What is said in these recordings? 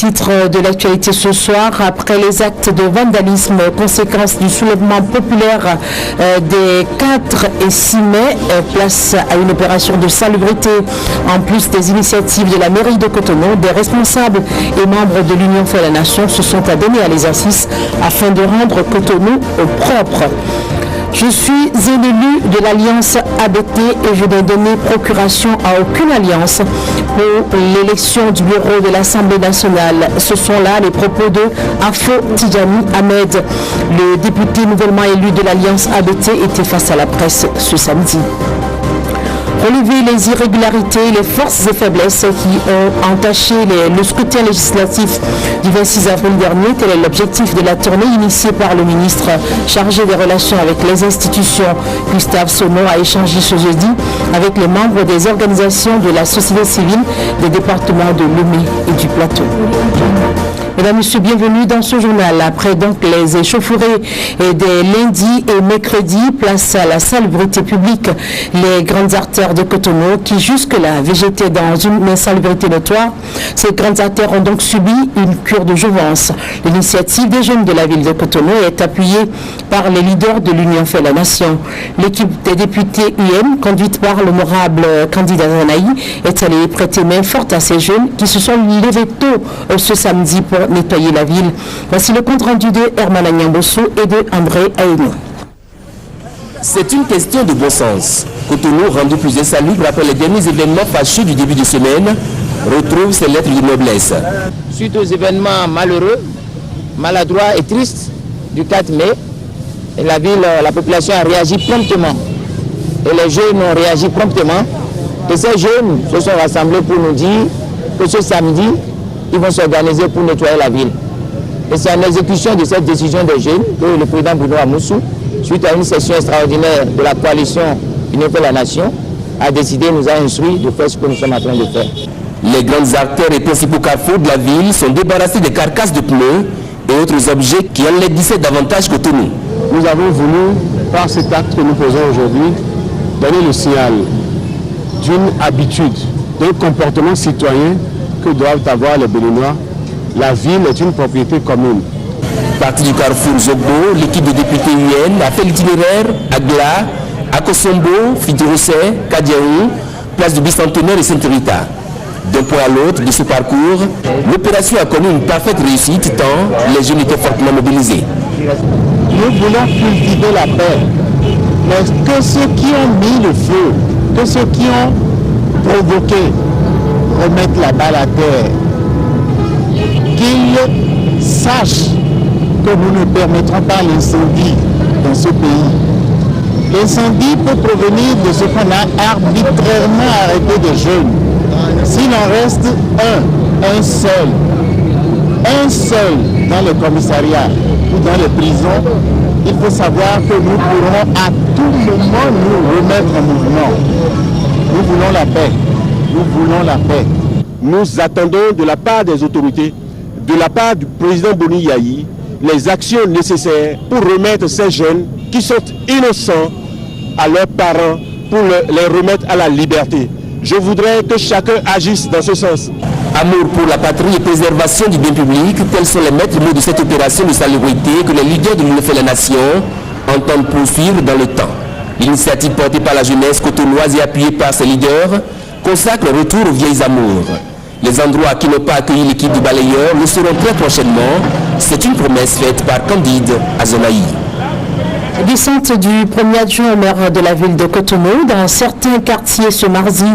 Titre de l'actualité ce soir, après les actes de vandalisme, conséquence du soulèvement populaire des 4 et 6 mai, place à une opération de salubrité. En plus des initiatives de la mairie de Cotonou, des responsables et membres de l'Union fait la Nation se sont adonnés à l'exercice afin de rendre Cotonou au propre. Je suis un élu de l'Alliance ABT et je n'ai donné procuration à aucune alliance pour l'élection du bureau de l'Assemblée nationale. Ce sont là les propos de Afo Tidjani Ahmed. Le député nouvellement élu de l'Alliance ABT était face à la presse ce samedi. Relever les irrégularités, les forces et faiblesses qui ont entaché le scrutin législatif du 26 avril dernier. Tel est l'objectif de la tournée initiée par le ministre chargé des relations avec les institutions. Gustave Sonneau a échangé ce jeudi avec les membres des organisations de la société civile des départements de Lomé et du Plateau. Mesdames, Messieurs, bienvenue dans ce journal. Après donc les échauffourées des lundis et mercredis, place à la salubrité publique. Les grandes artères de Cotonou qui jusque-là végétaient dans une insalubrité notoire, ces grandes artères ont donc subi une cure de jouvence. L'initiative des jeunes de la ville de Cotonou est appuyée par les leaders de l'Union fait la Nation. L'équipe des députés UM, conduite par l'honorable candidat Zanaï, est allée prêter main forte à ces jeunes qui se sont levés tôt ce samedi pour nettoyer la ville. Voici le compte rendu de Herman Agnambosso et de André Aïnou. C'est une question de bon sens. Cotonou, rendu plus insalubre après les derniers événements fâcheux du début de semaine, retrouve ses lettres de noblesse. Suite aux événements malheureux, maladroits et tristes du 4 mai, la population a réagi promptement. Et les jeunes ont réagi promptement. Et ces jeunes se sont rassemblés pour nous dire que ce samedi, ils vont s'organiser pour nettoyer la ville. Et c'est en exécution de cette décision des jeunes que le président Bruno Amoussou, suite à une session extraordinaire de la coalition Union fait la Nation, a décidé, nous a instruit de faire ce que nous sommes en train de faire. Les grandes artères et principaux carrefours de la ville sont débarrassés des carcasses de pneus et autres objets qui enlaidisaient davantage Cotonou. Nous avons voulu, par cet acte que nous faisons aujourd'hui, donner le signal d'une habitude, d'un comportement citoyen que doivent avoir les Béninois. La ville est une propriété commune. Parti du carrefour Zogbo, l'équipe de députés UN a fait l'itinéraire à Gla, à Kosombo, Fitirosé, Kadiaou, place du Bicentenaire et Sainte-Rita. D'un point à l'autre de ce parcours, l'opération a connu une parfaite réussite tant les jeunes étaient fortement mobilisés. Nous voulons cultiver la paix, mais que ceux qui ont mis le feu, que ceux qui ont provoqué remettent la balle à terre, qu'ils sachent que nous ne permettrons pas l'incendie dans ce pays. L'incendie peut provenir de ce qu'on a arbitrairement arrêté des jeunes. S'il en reste un seul dans le commissariat ou dans les prisons, il faut savoir que nous pourrons à tout moment nous remettre en mouvement. Nous voulons la paix. Nous voulons la paix. Nous attendons de la part des autorités, de la part du président Boni Yayi, les actions nécessaires pour remettre ces jeunes qui sont innocents à leurs parents, pour les remettre à la liberté. Je voudrais que chacun agisse dans ce sens. Amour pour la patrie et préservation du bien public, tels sont les maîtres mots de cette opération de salubrité que les leaders de l'Union fait la Nation entendent poursuivre dans le temps. L'initiative portée par la jeunesse cotonoise et appuyée par ses leaders consacre le retour aux vieilles amours. Les endroits qui n'ont pas accueilli l'équipe du balayeur le seront très prochainement. C'est une promesse faite par Candide Azonaï. Descente du premier adjoint au maire de la ville de Cotonou. Dans certains quartiers ce mardi,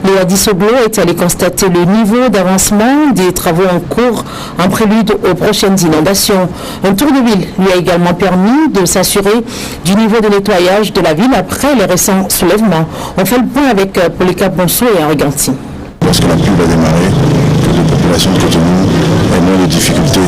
Léa Dissoglo est allé constater le niveau d'avancement des travaux en cours en prélude aux prochaines inondations. Un tour de ville lui a également permis de s'assurer du niveau de nettoyage de la ville après les récents soulèvements. On fait le point avec Polika Bonso et Henri Ganti. Lorsque la pluie va démarrer, que les populations de Cotonou aient moins de difficultés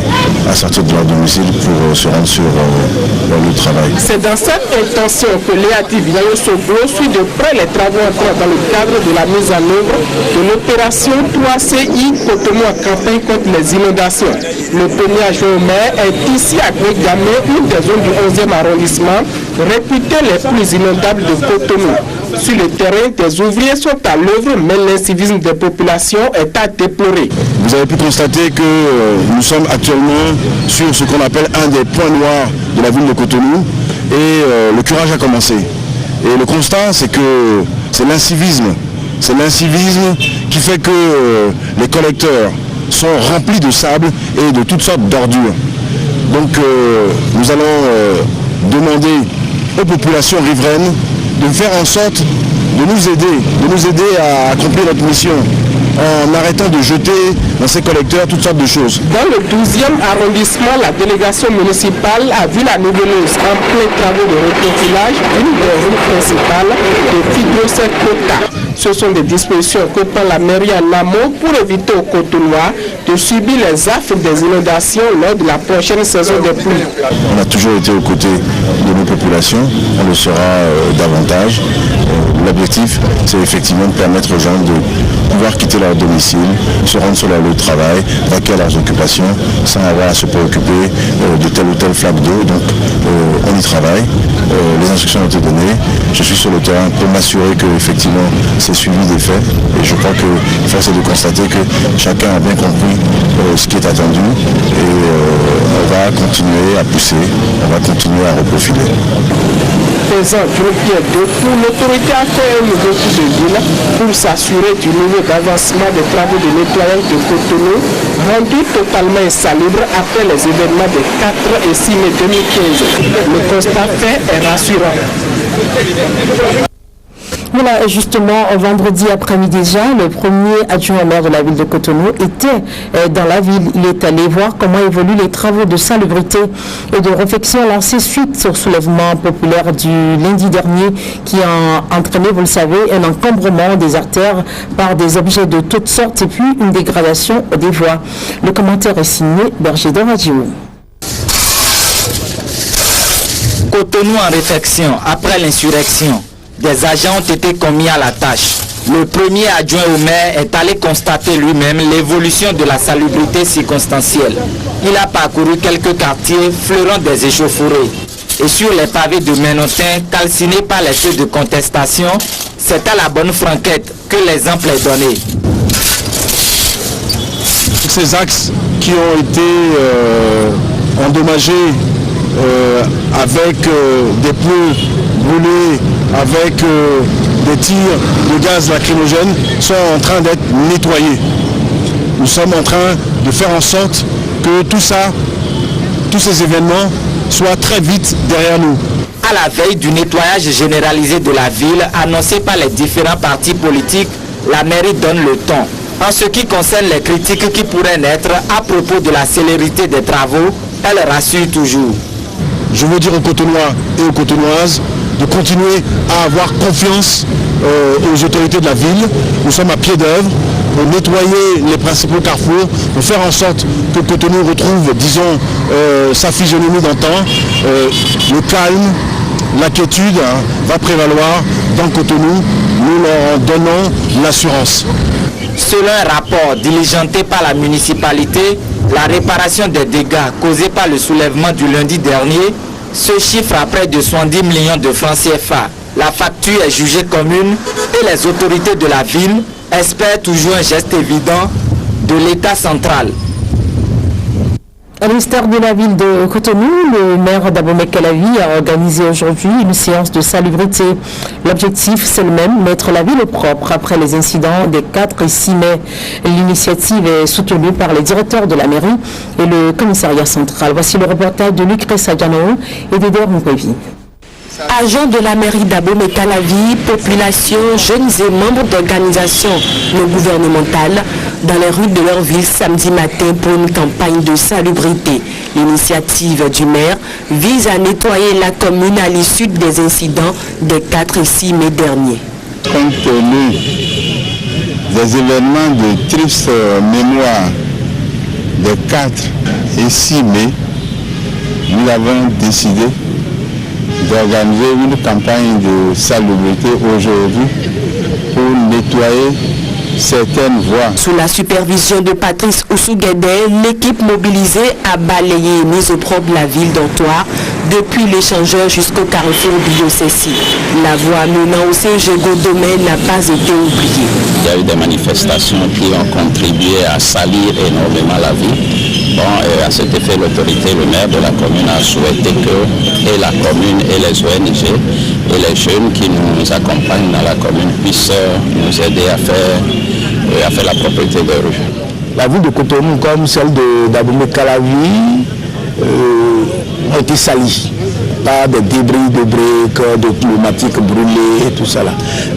à sortir de leur domicile pour se rendre sur le travail. C'est dans cette intention que Léatif Yayo-Soglo suit de près les travaux entrant dans le cadre de la mise en œuvre de l'opération 3CI Cotonou en campagne contre les inondations. Le premier adjoint au maire est ici à Grégamé, une des zones du 11e arrondissement, réputée les plus inondables de Cotonou. Sur le terrain, des ouvriers sont à l'œuvre, mais l'incivisme des populations est à déplorer. Vous avez pu constater que nous sommes actuellement sur ce qu'on appelle un des points noirs de la ville de Cotonou et le curage a commencé. Et le constat, c'est que c'est l'incivisme. C'est l'incivisme qui fait que les collecteurs sont remplis de sable et de toutes sortes d'ordures. Donc nous allons demander aux populations riveraines de faire en sorte de nous aider à accomplir notre mission en arrêtant de jeter dans ces collecteurs toutes sortes de choses. Dans le 12e arrondissement, la délégation municipale a vu la Nouvelle-Ose en plein travaux de reprofilage d'une des rues principales de Fibrosec Kota. Ce sont des dispositions que prend la mairie en amont pour éviter aux Cotonois de subir les affres des inondations lors de la prochaine saison de pluie. On a toujours été aux côtés de nos populations, on le sera davantage. L'objectif, c'est effectivement de permettre aux gens de pouvoir quitter leur domicile, se rendre sur leur lieu de travail, vaquer à leurs occupations sans avoir à se préoccuper de telle ou telle flaque d'eau. Donc on y travaille, les instructions ont été données, je suis sur le terrain pour m'assurer que effectivement c'est suivi des faits et je crois que force est de constater que chacun a bien compris ce qui est attendu et on va continuer à pousser, on va continuer à reprofiler. Présent Jean-Pierre Defour, l'autorité a fait un nouveau coup de ville pour s'assurer du niveau d'avancement des travaux de nettoyage de Cotonou, rendu totalement insalubre après les événements des 4 et 6 mai 2015. Le constat fait est rassurant. Voilà, justement, vendredi après-midi déjà, le premier adjoint au maire de la ville de Cotonou était dans la ville. Il est allé voir comment évoluent les travaux de salubrité et de réfection lancés suite au soulèvement populaire du lundi dernier qui a entraîné, vous le savez, un encombrement des artères par des objets de toutes sortes et puis une dégradation des voies. Le commentaire est signé Berger de Radio. Cotonou en réflexion après l'insurrection. Des agents ont été commis à la tâche. Le premier adjoint au maire est allé constater lui-même l'évolution de la salubrité circonstancielle. Il a parcouru quelques quartiers fleurant des échauffourées. Et sur les pavés de Ménotin, calcinés par les feux de contestation, c'est à la bonne franquette que l'exemple est donné. Ces axes qui ont été endommagés avec des pneus brûlés, avec des tirs de gaz lacrymogène, sont en train d'être nettoyés. Nous sommes en train de faire en sorte que tout ça, tous ces événements soient très vite derrière nous. À la veille du nettoyage généralisé de la ville annoncé par les différents partis politiques, la mairie donne le ton. En ce qui concerne les critiques qui pourraient naître à propos de la célérité des travaux, elle rassure toujours. Je veux dire aux Cotonois et aux Cotonoises de continuer à avoir confiance aux autorités de la ville. Nous sommes à pied d'œuvre pour nettoyer les principaux carrefours, pour faire en sorte que Cotonou retrouve, disons, sa physionomie d'antan. Le calme, la quiétude va prévaloir dans Cotonou. Nous leur donnons l'assurance. Selon un rapport diligenté par la municipalité, la réparation des dégâts causés par le soulèvement du lundi dernier se chiffre à près de 70 millions de francs CFA. La facture est jugée commune et les autorités de la ville espèrent toujours un geste évident de l'État central. À l'instar de la ville de Cotonou, le maire d'Abomey-Calavi a organisé aujourd'hui une séance de salubrité. L'objectif, c'est le même, mettre la ville au propre après les incidents des 4 et 6 mai. L'initiative est soutenue par les directeurs de la mairie et le commissariat central. Voici le reportage de Luc Ressadiano et d'Eder Mpevi. Agents de la mairie d'Abomey-Calavi, population, jeunes et membres d'organisations non gouvernementales dans les rues de leur ville samedi matin pour une campagne de salubrité. L'initiative du maire vise à nettoyer la commune à l'issue des incidents des 4 et 6 mai derniers. Compte tenu des événements de triste mémoire des 4 et 6 mai, nous avons décidé d'organiser une campagne de salubrité aujourd'hui pour nettoyer certaines voies. Sous la supervision de Patrice Oussouguédé, l'équipe mobilisée a balayé et mis au propre la ville d'Antoine depuis l'échangeur jusqu'au carrefour Biosessi. La voie menant au CG Godomé n'a pas été oubliée. Il y a eu des manifestations qui ont contribué à salir énormément la vie. Bon, et à cet effet, l'autorité, le maire de la commune a souhaité que et la commune et les ONG et les jeunes qui nous accompagnent dans la commune puissent nous aider à faire la propriété de rue. La ville de Cotonou, comme celle d'Abomey-Calavi, ont été salies par des débris de briques, de pneumatiques brûlés et tout ça là.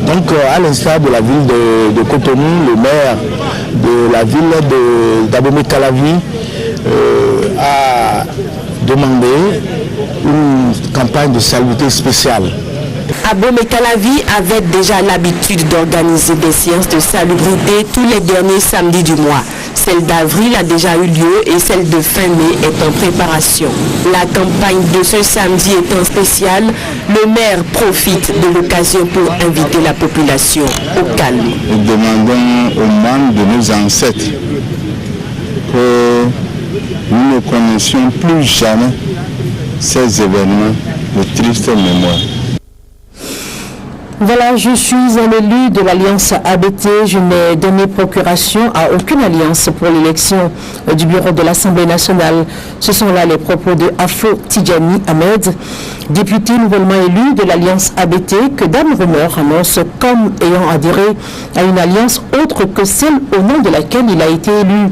Donc à l'instar de la ville de Cotonou, le maire de la ville d'Abomey-Calavi a demandé une campagne de salubrité spéciale. Abomey-Calavi avait déjà l'habitude d'organiser des séances de salubrité tous les derniers samedis du mois. Celle d'avril a déjà eu lieu et celle de fin mai est en préparation. La campagne de ce samedi étant spéciale, le maire profite de l'occasion pour inviter la population au calme. Nous demandons aux membres de nos ancêtres que nous ne connaissions plus jamais ces événements de triste mémoire. Voilà, je suis un élu de l'Alliance ABT. Je n'ai donné procuration à aucune alliance pour l'élection du bureau de l'Assemblée nationale. Ce sont là les propos de Afo Tidjani Ahmed, député nouvellement élu de l'Alliance ABT, que Dame Rumeur annonce comme ayant adhéré à une alliance autre que celle au nom de laquelle il a été élu.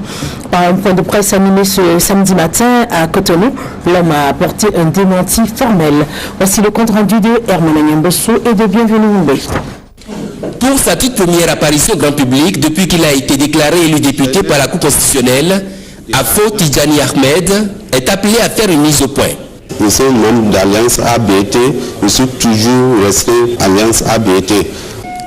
Par un point de presse animé ce samedi matin à Cotonou, l'homme a apporté un démenti formel. Voici le compte rendu de Herman Nyambosso et de Bienvenue Moumbé. Pour sa toute première apparition au grand public depuis qu'il a été déclaré élu député par la Cour constitutionnelle, Afo Tidjani Ahmed est appelé à faire une mise au point. Je suis membre d'Alliance ABT, je suis toujours resté Alliance ABT.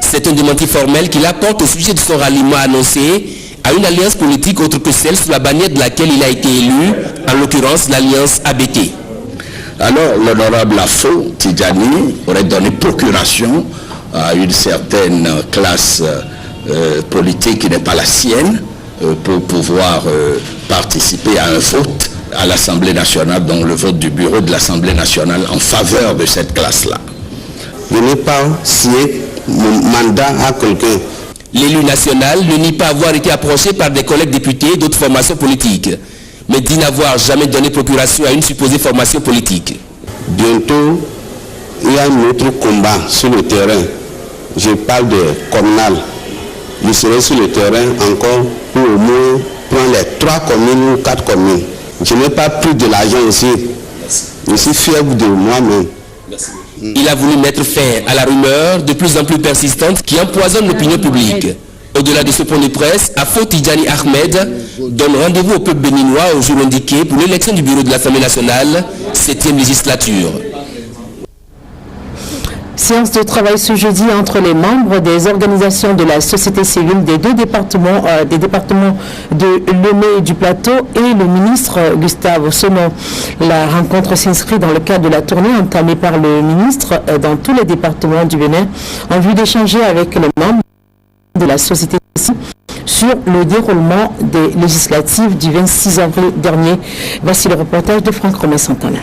C'est un démenti formel qu'il apporte au sujet de son ralliement annoncé à une alliance politique autre que celle sous la bannière de laquelle il a été élu, en l'occurrence l'Alliance ABT. Alors l'honorable Afo Tidjani aurait donné procuration à une certaine classe politique qui n'est pas la sienne pour pouvoir participer à un vote à l'Assemblée nationale, donc le vote du bureau de l'Assemblée nationale en faveur de cette classe-là. Je n'ai pas signé mon mandat à quelqu'un. L'élu national ne nie pas avoir été approché par des collègues députés d'autres formations politiques, mais dit n'avoir jamais donné procuration à une supposée formation politique. Bientôt, il y a un autre combat sur le terrain. Je parle de communal. Je serai sur le terrain encore pour au moins prendre les 3 communes ou 4 communes. Je n'ai pas pris de l'argent ici. Je suis fier de moi-même. Il a voulu mettre fin à la rumeur de plus en plus persistante qui empoisonne l'opinion publique. Au-delà de ce point de presse, Afo Tidjani Ahmed donne rendez-vous au peuple béninois au jour indiqué pour l'élection du bureau de l'Assemblée nationale, 7e législature. Séance de travail ce jeudi entre les membres des organisations de la société civile des deux départements, de Lemay et du Plateau et le ministre Gustave Sonneau. La rencontre s'inscrit dans le cadre de la tournée entamée par le ministre dans tous les départements du Bénin en vue d'échanger avec les membres de la société civile sur le déroulement des législatives du 26 avril dernier. Voici le reportage de Franck Romain-Santana.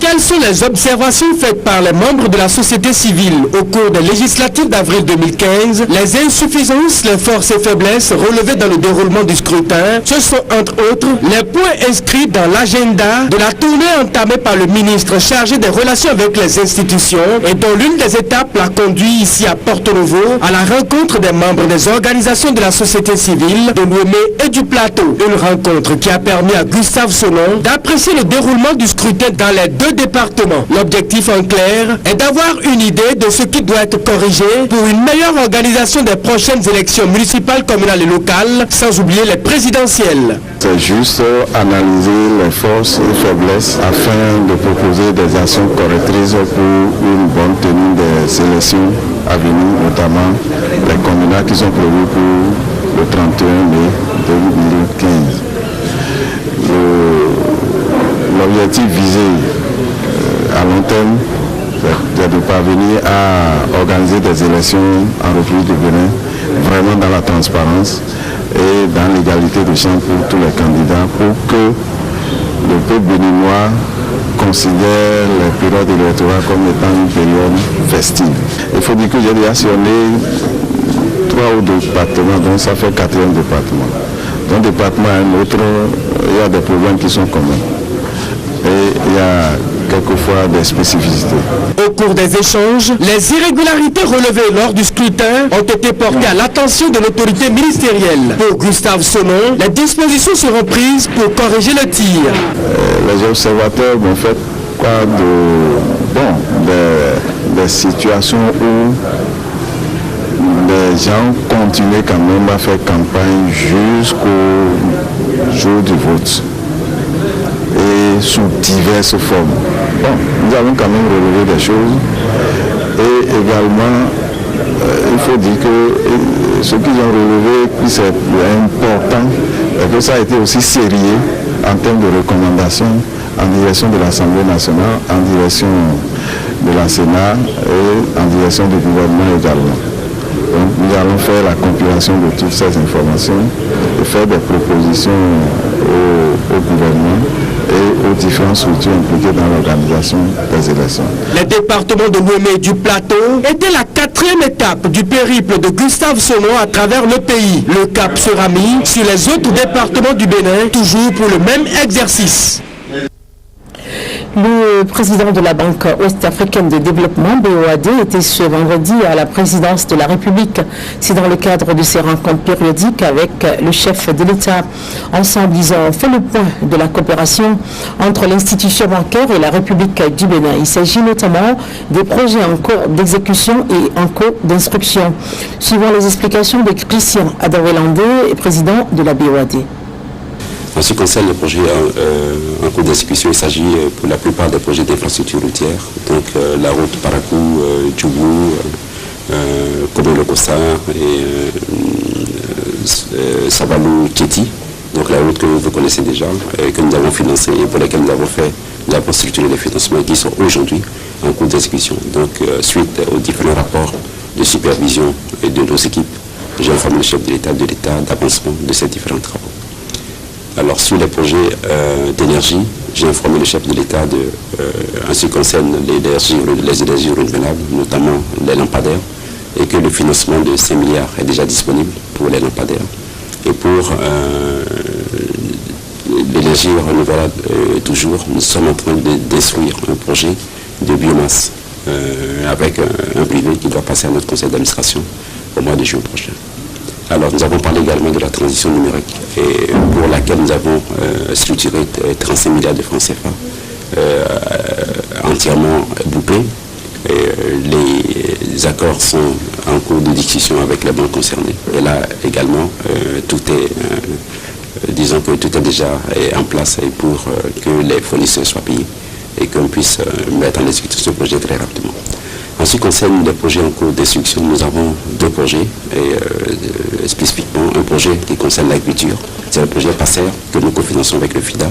Quelles sont les observations faites par les membres de la société civile au cours des législatives d'avril 2015? Les insuffisances, les forces et faiblesses relevées dans le déroulement du scrutin, ce sont entre autres les points inscrits dans l'agenda de la tournée entamée par le ministre chargé des relations avec les institutions et dont l'une des étapes l'a conduit ici à Porto Novo à la rencontre des membres des organisations de la société civile de Lemay et du Plateau. Une rencontre qui a permis à Gustave Sonneau d'apprécier le déroulement du scrutin dans les deux départements. L'objectif en clair est d'avoir une idée de ce qui doit être corrigé pour une meilleure organisation des prochaines élections municipales, communales et locales, sans oublier les présidentielles. C'est juste analyser les forces et faiblesses afin de proposer des actions correctrices pour une bonne tenue des élections à venir, notamment les communales qui sont prévues pour le 31 mai 2015. L'objectif visé à long terme, c'est de parvenir à organiser des élections en République du Bénin vraiment dans la transparence et dans l'égalité de chance pour tous les candidats pour que le les Béninois considèrent les périodes électorales comme étant une période festive. Il faut dire que j'ai déjà sillonné 3 ou 2 départements, donc ça fait 4e département. D'un département à un autre, il y a des problèmes qui sont communs. Et il y a quelquefois des spécificités. Au cours des échanges, les irrégularités relevées lors du scrutin ont été portées à l'attention de l'autorité ministérielle. Pour Gustave Somon, les dispositions seront prises pour corriger le tir. Les observateurs vont faire quoi des situations où les gens continuent quand même à faire campagne jusqu'au jour du vote. Et sous diverses formes. Bon, nous avons quand même relevé des choses. Et également, il faut dire que ce qu'ils ont relevé, puis c'est important, et que ça a été aussi sérieux en termes de recommandations en direction de l'Assemblée nationale, en direction de la Sénat et en direction du gouvernement également. Donc, nous allons faire la compilation de toutes ces informations et faire des propositions au gouvernement et aux différentes structures impliquées dans l'organisation des élections. Les départements de Lomé et du Plateau étaient la 4e étape du périple de Gustave Somon à travers le pays. Le cap sera mis sur les autres départements du Bénin, toujours pour le même exercice. Le président de la Banque ouest-africaine de développement, BOAD, était ce vendredi à la présidence de la République. C'est dans le cadre de ces rencontres périodiques avec le chef de l'État. Ensemble, ils ont fait le point de la coopération entre l'institution bancaire et la République du Bénin. Il s'agit notamment des projets en cours d'exécution et en cours d'instruction. Suivant les explications de Christian Adawelandé, président de la BOAD. En ce qui concerne les projets en cours d'exécution, il s'agit pour la plupart des projets d'infrastructure routière, donc la route Parakou-Djougou, Kobo-Lokosa et Sabalou-Tchéti, donc la route que vous connaissez déjà, que nous avons financée et pour laquelle nous avons structuré les financements qui sont aujourd'hui en cours d'exécution. Donc suite aux différents rapports de supervision et de nos équipes, j'ai informé le chef de l'État d'avancement de ces différents travaux. Alors sur les projets d'énergie, j'ai informé le chef de l'État en ce qui concerne les énergies renouvelables, notamment les lampadaires, et que le financement de 5 milliards est déjà disponible pour les lampadaires. Et pour l'énergie renouvelable, toujours, nous sommes en train d'instruire un projet de biomasse avec un privé qui doit passer à notre conseil d'administration au mois de juin prochain. Alors nous avons parlé également de la transition numérique et pour laquelle nous avons structuré 35 milliards de francs CFA entièrement bouclés. Les accords sont en cours de discussion avec les banques concernées. Et là également, tout est, disons que tout est déjà en place pour que les fournisseurs soient payés et qu'on puisse mettre en exécution ce projet très rapidement. En ce qui concerne les projets en cours d'instruction, nous avons 2 projets, et spécifiquement un projet qui concerne l'agriculture. C'est le projet PASSER que nous cofinançons avec le FIDA.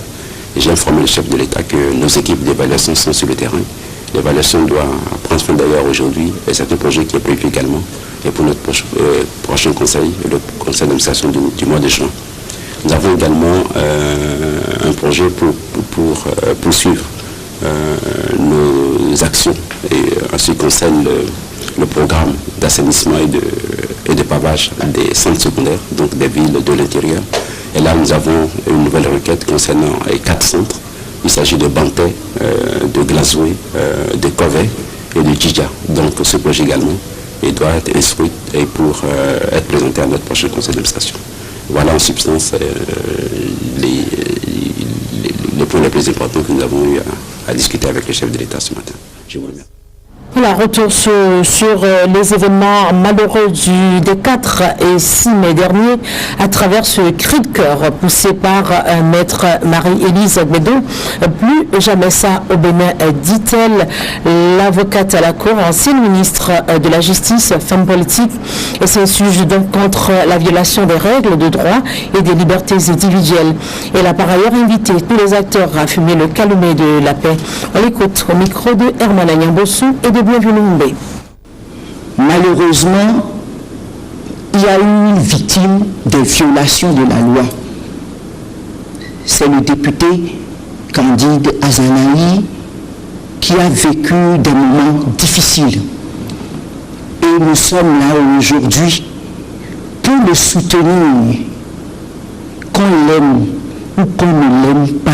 Et j'ai informé le chef de l'État que nos équipes d'évaluation sont sur le terrain. L'évaluation doit prendre fin d'ailleurs aujourd'hui, et c'est un projet qui est prévu également et pour notre prochain conseil, le conseil d'administration du mois de juin. Nous avons également un projet pour poursuivre nos actions et en ce qui concerne le programme d'assainissement et de pavage des centres secondaires, donc des villes de l'intérieur. Et là, nous avons une nouvelle requête concernant 4 centres. Il s'agit de Bantais, de Glazoué, de Covey et de Djidja. Donc ce projet également, il doit être instruit et pour être présenté à notre prochain conseil d'administration. Voilà en substance les points les plus importants que nous avons eu à discuter avec le chef de l'État ce matin. Je vous remercie. Voilà, retour sur les événements malheureux des 4 et 6 mai dernier à travers ce cri de cœur poussé par maître Marie-Élise Bédon. Plus jamais ça au Bénin, dit-elle, l'avocate à la cour, ancienne ministre de la Justice, femme politique, et s'insurge donc contre la violation des règles de droit et des libertés individuelles. Elle a par ailleurs invité tous les acteurs à fumer le calumet de la paix. On l'écoute au micro de Herman Agnambossou et de Bienvenue. Malheureusement, il y a eu une victime de violation de la loi. C'est le député Candide Azanaï, qui a vécu des moments difficiles. Et nous sommes là aujourd'hui pour le soutenir, qu'on l'aime ou qu'on ne l'aime pas,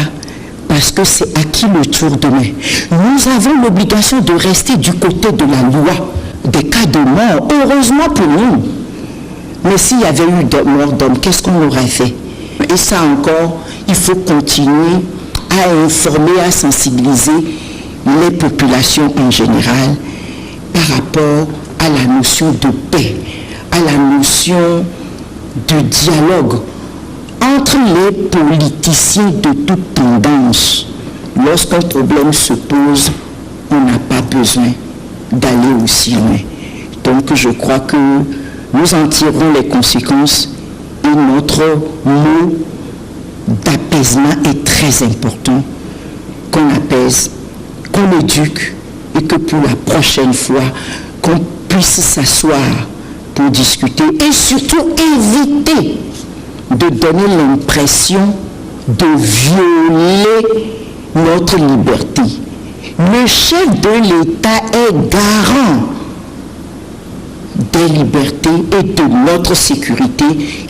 parce que c'est à qui le tour demain. Nous avons l'obligation de rester du côté de la loi des cas de mort, heureusement pour nous. Mais s'il y avait eu de mort d'hommes, qu'est-ce qu'on aurait fait? Et ça encore, il faut continuer à informer, à sensibiliser les populations en général par rapport à la notion de paix, à la notion de dialogue entre les politiciens de toute tendance. Lorsqu'un problème se pose, on n'a pas besoin d'aller aussi loin. Donc je crois que nous en tirerons les conséquences et notre mot d'apaisement est très important, qu'on apaise, qu'on éduque et que pour la prochaine fois, qu'on puisse s'asseoir pour discuter et surtout éviter de donner l'impression de violer notre liberté. Le chef de l'État est garant des libertés et de notre sécurité.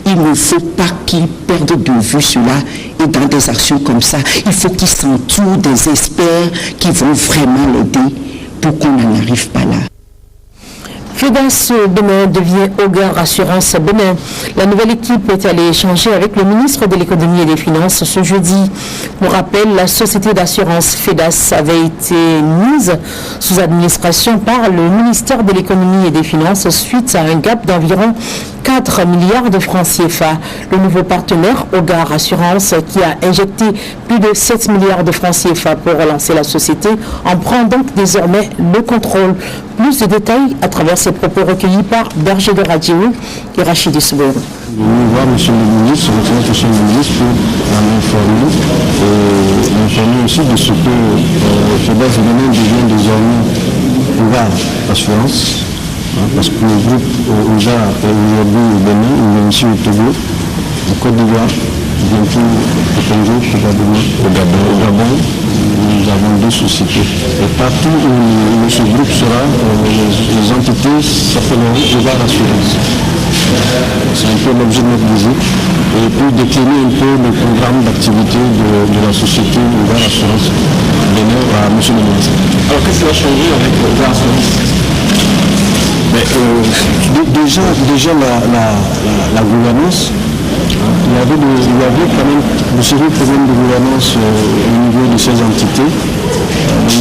Il ne faut pas qu'il perde de vue cela, et dans des actions comme ça, il faut qu'il s'entoure des experts qui vont vraiment l'aider pour qu'on n'en arrive pas là. FEDAS Bénin devient Augar Assurance Bénin. La nouvelle équipe est allée échanger avec le ministre de l'économie et des finances ce jeudi. Pour rappel, la société d'assurance FEDAS avait été mise sous administration par le ministère de l'économie et des finances suite à un gap d'environ 4 milliards de francs CFA. Le nouveau partenaire, Augar Assurance, qui a injecté plus de 7 milliards de francs CFA pour relancer la société, en prend donc désormais le contrôle. Plus de détails à travers ces propos recueillis par Berger de Radio et Rachid Soubourou. Nous voir M. le ministre, monsieur le ministre, pour l'informer aussi de ce que FEDAS Bénin devient désormais Augar Assurance. Parce que le groupe OJA est aujourd'hui au Bénin, il est aussi au Togo, au Côte d'Ivoire, bientôt au Congo, probablement au Gabon. Nous avons 2 sociétés. Et partout où ce groupe sera, les entités s'appelleront Augar Assurance. C'est un peu l'objet de notre visite. Et puis décliner un peu le programme d'activité de la société Augar Assurance Bénin à M. le ministre. Alors qu'est-ce qui va changer avec Augar Assurance? Mais, déjà la gouvernance, il y avait quand même de sérieux problèmes de gouvernance au niveau de ces entités.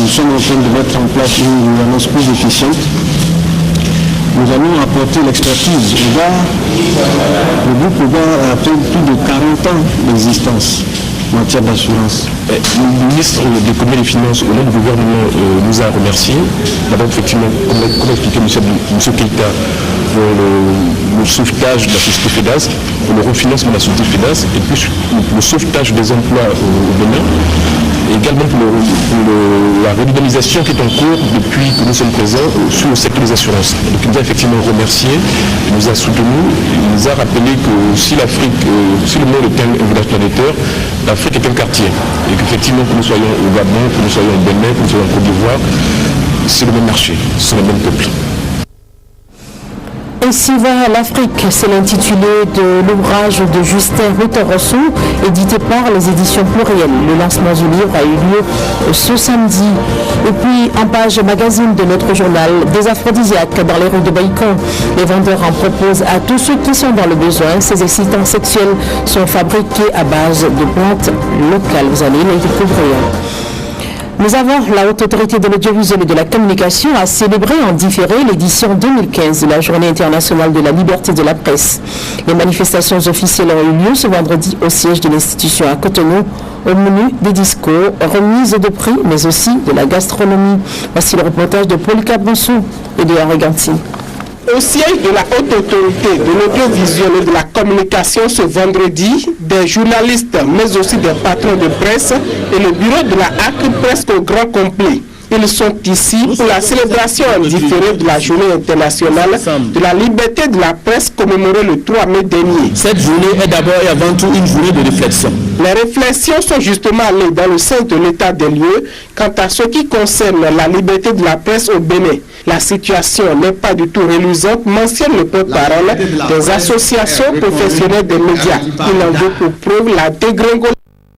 Nous sommes en train de mettre en place une gouvernance plus efficiente. Nous allons apporter l'expertise. Le groupe Augar a fait plus de 40 ans d'existence en matière d'assurance. Le ministre de l'économie et des finances, au nom du gouvernement, nous a remerciés. D'abord, effectivement, comme expliqué M. Keïta, pour le sauvetage de la société FEDAS, pour le refinancement de la société FEDAS, et puis le sauvetage des emplois au Bénin, et également pour la redynamisation qui est en cours depuis que nous sommes présents sur le secteur des assurances. Donc il nous a effectivement remerciés, il nous a soutenus, il nous a rappelé que si l'Afrique, si le monde est un village planétaire, l'Afrique est un quartier. Et qu'effectivement, que nous soyons au Gabon, que nous soyons au Bénin, que nous soyons en Côte d'Ivoire, c'est le même marché, c'est le même peuple. Ainsi va l'Afrique, c'est l'intitulé de l'ouvrage de Justin Rousseau, édité par les éditions Pluriel. Le lancement du livre a eu lieu ce samedi. Et puis, en page magazine de notre journal, des aphrodisiaques dans les rues de Baïkon. Les vendeurs en proposent à tous ceux qui sont dans le besoin. Ces excitants sexuels sont fabriqués à base de plantes locales. Vous allez les découvrir. Mais avant, la Haute Autorité de l'Audiovisuel et de la Communication a célébré en différé l'édition 2015 de la Journée internationale de la liberté de la presse. Les manifestations officielles ont eu lieu ce vendredi au siège de l'institution à Cotonou, au menu des discours, remises de prix, mais aussi de la gastronomie. Voici le reportage de Paul Cabronsou et de Arreganti. Au siège de la Haute Autorité de l'Audiovisuel et de la Communication ce vendredi, des journalistes, mais aussi des patrons de presse et le bureau de la HAC presque au grand complet. Ils sont ici pour la célébration indifférée de la journée internationale de la liberté de la presse commémorée le 3 mai dernier. Cette journée est d'abord et avant tout une journée de réflexion. Les réflexions sont justement allées dans le sens de l'état des lieux quant à ce qui concerne la liberté de la presse au Bénin. La situation n'est pas du tout reluisante, mentionne le porte-parole des associations professionnelles des médias. Il en veut pour preuve la dégringolade